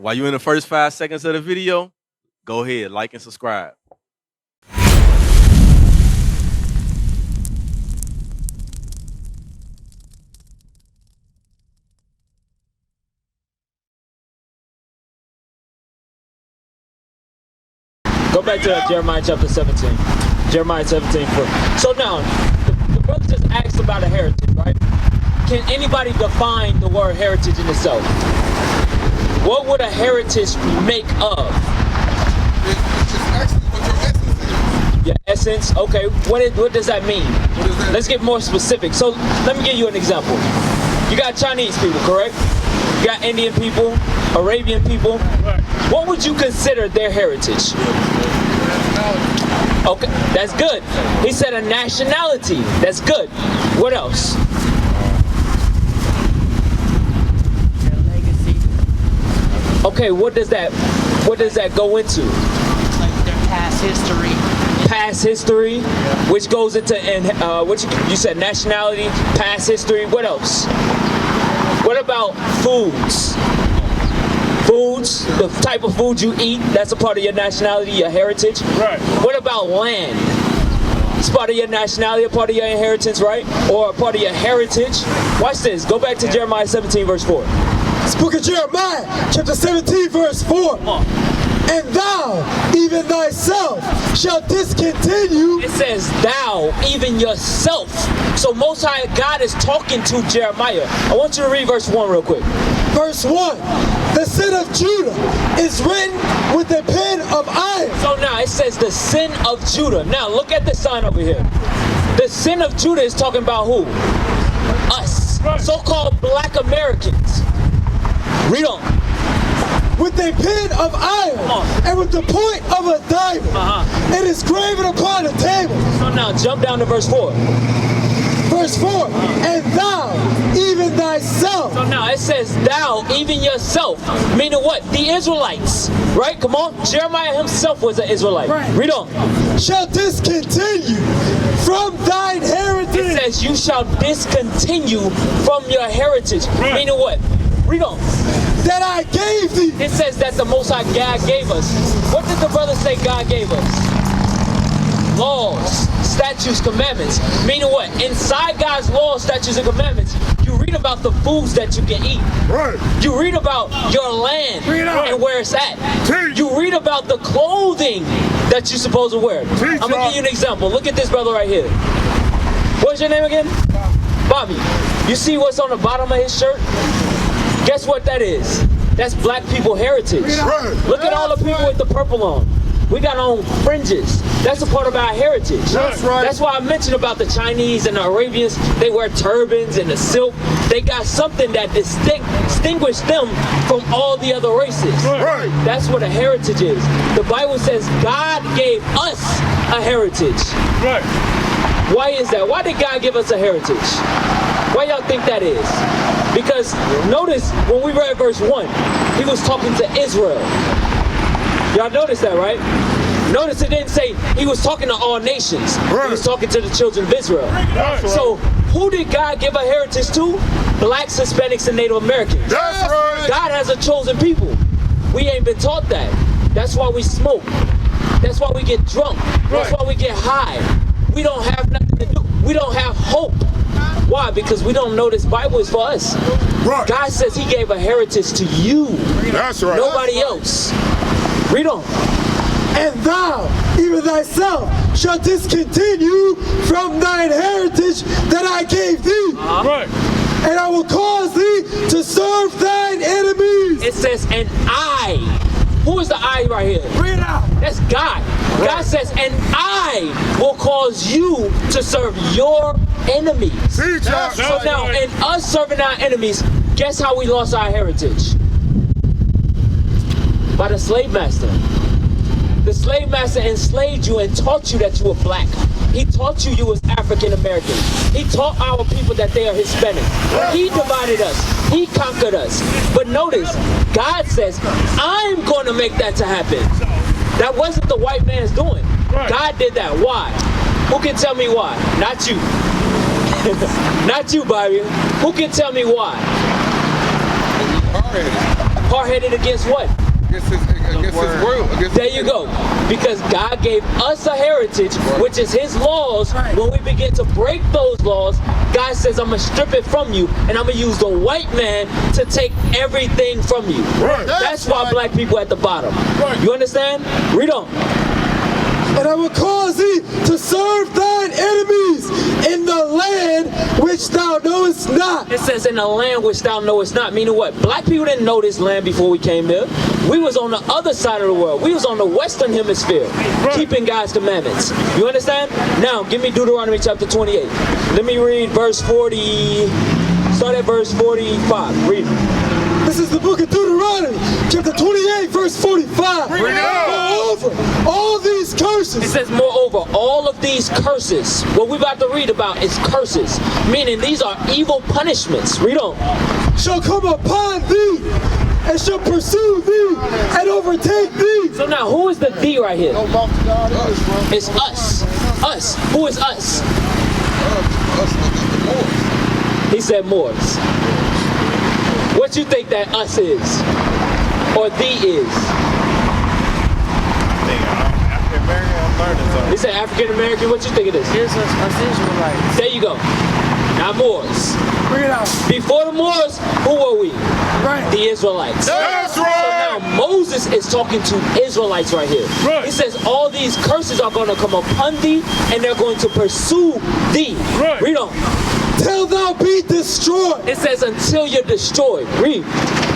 While you're in the first 5 seconds of the video, go ahead, like and subscribe. Go back to Jeremiah chapter 17. Jeremiah 17. So now, the brother just asked about a heritage, right? Can anybody define the word heritage in itself? What would a heritage make of? It's actually what your essence is. Your essence? Okay. What does that mean? What is that? Let's get more specific. So let me give you an example. You got Chinese people, correct? You got Indian people, Arabian people. Right. What would you consider their heritage? Okay, that's good. He said a nationality. That's good. What else? Their legacy, Okay, what does that go into? like their past history. Past history, which goes into which you said nationality, past history. What else? What about foods? Foods, the type of food you eat, that's a part of your nationality, your heritage. Right. What about land? It's part of your nationality, a part of your inheritance, right? Or a part of your heritage. Watch this. Go back to Jeremiah 17, verse 4. This book of Jeremiah, chapter 17, verse 4. And thou, even thyself, shalt discontinue. It says, thou, even yourself. So Most High God is talking to Jeremiah. I want you to read verse 1 real quick. Verse 1. The sin of Judah is written with a pen of iron. So now it says the sin of Judah. Now look at the sign over here. The sin of Judah is talking about who? Us. So-called black Americans. Read on. With a pen of iron and with the point of a diamond. It is graven upon a table. So now jump down to verse 4. Verse 4. And thou, even thyself. So now it says thou, even yourself. Meaning what? The Israelites. Right? Come on. Jeremiah himself was an Israelite. Right. Read on. Shall discontinue from thine heritage. It says you shall discontinue from your heritage. Right. Meaning what? Read on. That I gave thee. It says that the Most High God gave us. What did the brother say God gave us? Laws, statutes, commandments. Meaning what? Inside God's laws, statutes, and commandments, you read about the foods that you can eat. Right. You read about your land and where it's at. Teach. You read about the clothing that you're supposed to wear. Teach, I'm going to give you an example. Look at this brother right here. What's your name again? Bobby. You see what's on the bottom of his shirt? Guess what that is? That's black people heritage. Right. Look at all the people with the purple on. We got on fringes. That's a part of our heritage. That's right. That's why I mentioned about the Chinese and the Arabians. They wear turbans and the silk. They got something that distinguished them from all the other races. Right. That's what a heritage is. The Bible says God gave us a heritage. Right. Why is that? Why did God give us a heritage? Why y'all think that is? Because notice when we read verse 1, he was talking to Israel. Y'all notice that, right? Notice it didn't say he was talking to all nations. Right. He was talking to the children of Israel. That's right. So who did God give a heritage to? Blacks, Hispanics, and Native Americans. That's right. God has a chosen people. We ain't been taught that. That's why we smoke. That's why we get drunk. That's why we get high. We don't have nothing to do. We don't have hope. Why? Because we don't know this Bible is for us. Right. God says he gave a heritage to you. That's right. Nobody else. Read on. And thou, even thyself, shalt discontinue from thine heritage that I gave thee. Right. And I will cause thee to serve thine enemies. It says, and I. Who is the I right here? Bring it out. That's God. God says, and I will cause you to serve your enemies. Teach us. So now, in us serving our enemies, guess how we lost our heritage? By the slave master. The slave master enslaved you and taught you that you were black. He taught you was African American. He taught our people that they are Hispanic. He divided us. He conquered us. But notice, God says, I'm going to make that to happen. That wasn't the white man's doing. God did that. Why? Who can tell me why? Not you. Not you, Bobby. Who can tell me why? Hard-headed against what? Against his will. Against There you go. Because God gave us a heritage, which is his laws. When we begin to break those laws, God says, I'm going to strip it from you, and I'm going to use the white man to take everything from you. Right. That's why black people at the bottom. You understand? Read on. And I will cause thee to serve thine enemies in the land which thou knowest not. It says in the land which thou knowest not. Meaning what? Black people didn't know this land before we came here. We was on the other side of the world. We was on the western hemisphere, keeping God's commandments. You understand? Now, give me Deuteronomy chapter 28. Let me read verse 40. Start at verse 45. Read. This is the book of Deuteronomy, chapter 28, verse 45. Moreover, all these curses. It says, moreover, all of these curses, what we're about to read about is curses, meaning these are evil punishments. Read on. Shall come upon thee, and shall pursue thee, and overtake thee. So now, who is the thee right here? us, It's us. Us. Who is us? the Moors. He said Moors. What you think that us is? Or thee is? He said African American. What you think it is? Here's us Israelites. There you go. Now Moors. Bring it out. Before the Moors, who were we? Right. The Israelites. That's So right. now Moses is talking to Israelites right here. Right. He says all these curses are going to come upon thee, and they're going to pursue thee. Right. Read on. Till thou be destroyed, It says until you're destroyed. Read.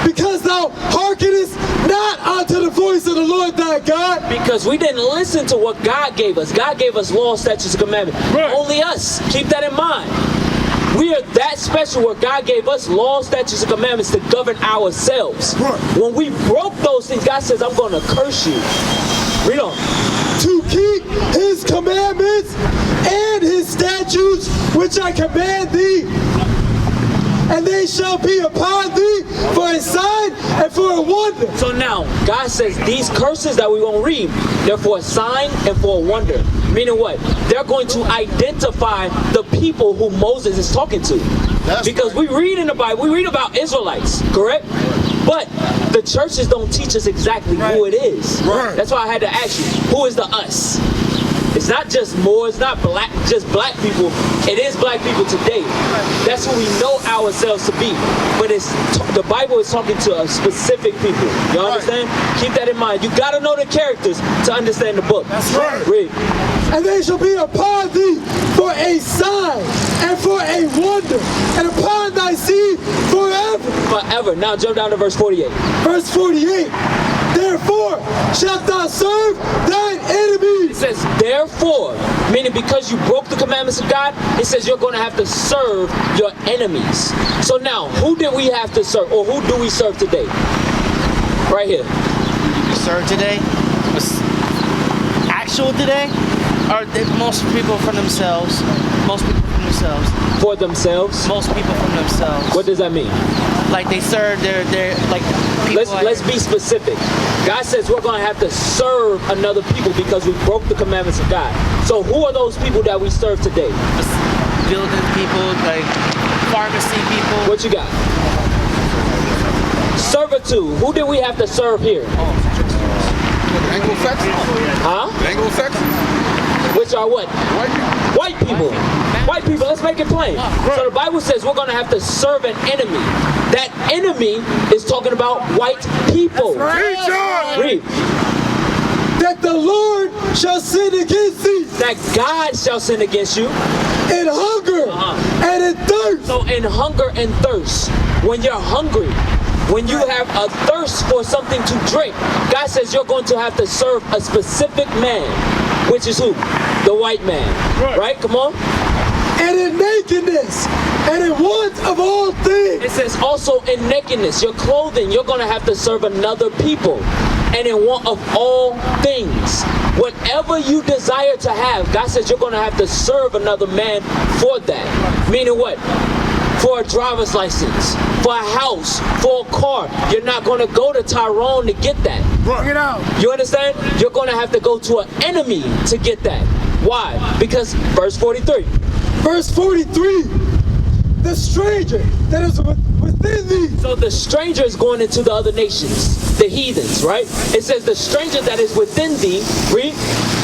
because thou hearkenest not unto the voice of the Lord thy God. Because we didn't listen to what God gave us. God gave us law, statutes, and commandments. Right. Only us. Keep that in mind. We are that special where God gave us laws, statutes, and commandments to govern ourselves. Right. When we broke those things, God says, I'm going to curse you. Read on. To keep his commandments and his statutes which I command thee, and they shall be upon thee for a sign and for a wonder. So now, God says these curses that we won't read, they're for a sign and for a wonder. Meaning what? They're going to identify the people who Moses is talking to. Because we read in the Bible, we read about Israelites, correct? But the churches don't teach us exactly who it is. Right. That's why I had to ask you, who is the us? It's not just more, it's not black, just black people. It is black people today. That's who we know ourselves to be. But the Bible is talking to a specific people. You understand? Keep that in mind. You gotta know the characters to understand the book. That's right. Read. And they shall be upon thee for a sign and for a wonder, and upon thy seed forever. Forever. Now jump down to verse 48. Verse 48. Therefore shalt thou serve thine It enemies. says, therefore, meaning because you broke the commandments of God, it says you're going to have to serve your enemies. So now, who did we have to serve, or who do we serve today? Right here. We serve today was actual today, or most people for themselves. Most people for themselves. For themselves. Most people for themselves. What does that mean? Like they serve their like people. Let's be specific. God says we're going to have to serve another people because we broke the commandments of God. So who are those people that we serve today? Building people, like pharmacy people. What you got? Servitude. Who did we have to serve here? Anglo-Saxons. Huh? Anglo-Saxons. Which are what? White people. White people. White people, let's make it plain. So the Bible says we're going to have to serve an enemy. That enemy is talking about white people. Read. That the Lord shall sin against thee That God shall sin against you. in hunger and in thirst. So in hunger and thirst, when you're hungry, when you have a thirst for something to drink, God says you're going to have to serve a specific man, which is who? The white man. Right? Come on. And in nakedness and in want of all things. It says also in nakedness, your clothing, you're going to have to serve another people. And in want of all things. Whatever you desire to have, God says you're going to have to serve another man for that. Meaning what? For a driver's license, for a house, for a car. You're not going to go to Tyrone to get that. Bring it out. You understand? You're going to have to go to an enemy to get that. Why? Because verse 43. Verse 43. The stranger that is within thee. So the stranger is going into the other nations, the heathens, right? It says the stranger that is within thee, read,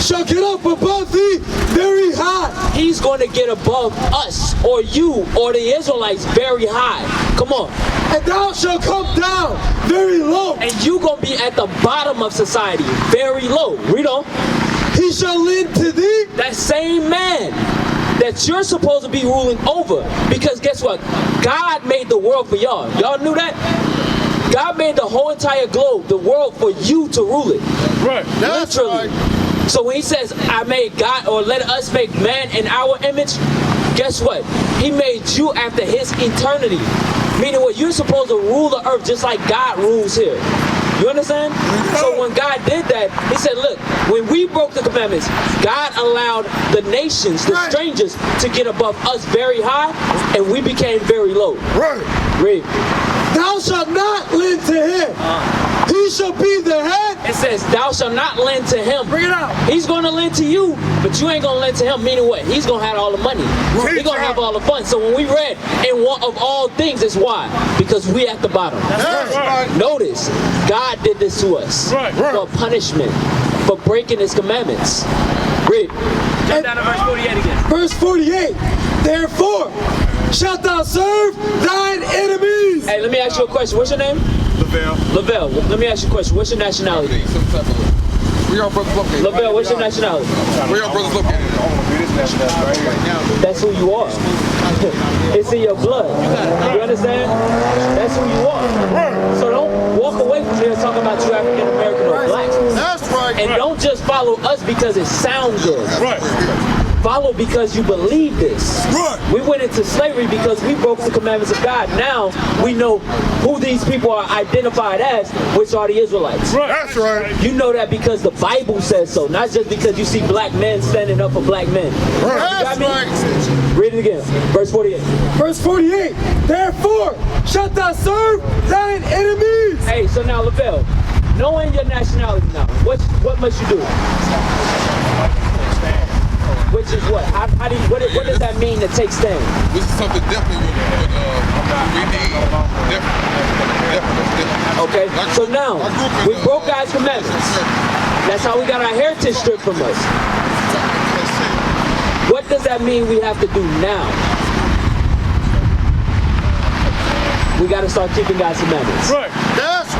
shall get up above thee very high. he's going to get above us or you or the Israelites very high. Come on. And thou shalt come down very low. And you going to be at the bottom of society, very low. Read on. He shall lend to thee. That same man that you're supposed to be ruling over. Because guess what? God made the world for y'all. Y'all knew that? God made the whole entire globe, the world, for you to rule it. Right. That's Literally. right. So when he says, I made God, or let us make man in our image, guess what? He made you after his eternity. Meaning what? You're supposed to rule the earth just like God rules here. You understand? So when God did that, he said, look, when we broke the commandments, God allowed the nations, the strangers, to get above us very high, and we became very low. Right. Read. Thou shalt not lend to him. He shall be the head. It says, thou shalt not lend to him. Bring it out. He's going to lend to you, but you ain't going to lend to him. Meaning what? He's going to have all the money. He's going to have all the fun. So when we read, in one of all things, it's why? Because we at the bottom. That's right. Notice, God did this to us for punishment, for breaking his commandments. Read. Jump down to verse 48 again. Verse 48. Therefore shalt thou serve thine enemies. Hey, let me ask you a question. What's your name? Lavelle. Let me ask you a question. What's your nationality? Some type of. Where y'all brothers located? Lavelle, what's your nationality? Where y'all brothers located? That's who you are. It's in your blood. You understand? That's who you are. So don't walk away from here talking about you African American or black. That's right. And don't just follow us because it sounds good. Right. Follow because you believe this. Right. We went into slavery because we broke the commandments of God. Now we know who these people are identified as, which are the Israelites. Right. That's right. You know that because the Bible says so, not just because you see black men standing up for black men. Right. You got That's me? right. Read it again. Verse 48. Verse 48. Therefore shalt thou serve thine enemies. Hey, so now Lavelle, knowing your nationality now, what must you do? Which is what? How do you, what does that mean to take stand? This is something definitely we need. Definitely. Okay, so now we broke God's commandments. That's how we got our heritage stripped from us. What does that mean we have to do now? We got to start keeping God's commandments. Right.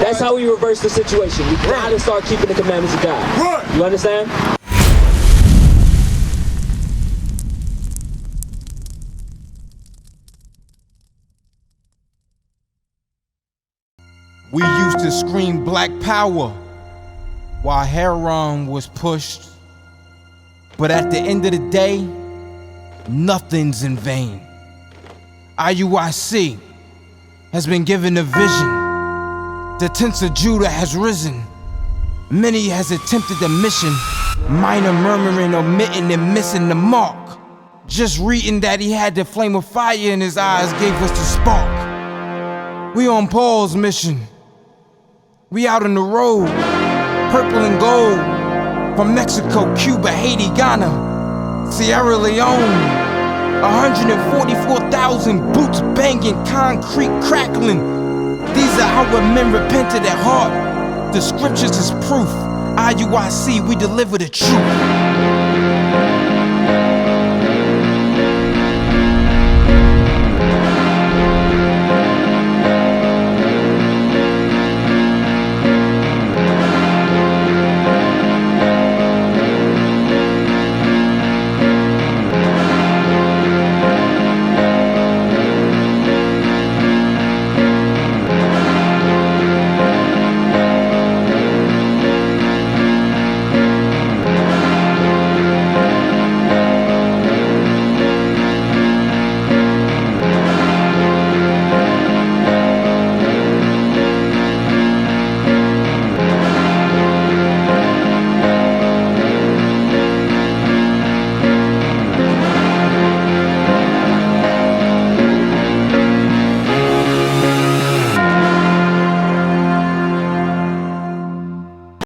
That's how we reverse the situation. We got to start keeping the commandments of God. Right. You understand? We used to scream black power while heroin was pushed. But at the end of the day, nothing's in vain. IUIC has been given a vision. The tents of Judah has risen. Many has attempted the mission, minor murmuring, omitting, and missing the mark. Just reading that he had the flame of fire in his eyes gave us the spark. We on Paul's mission. We out on the road, purple and gold, from Mexico, Cuba, Haiti, Ghana, Sierra Leone. 144,000 boots banging, concrete crackling. These are our men repented at heart. The scriptures is proof. IUIC, we deliver the truth.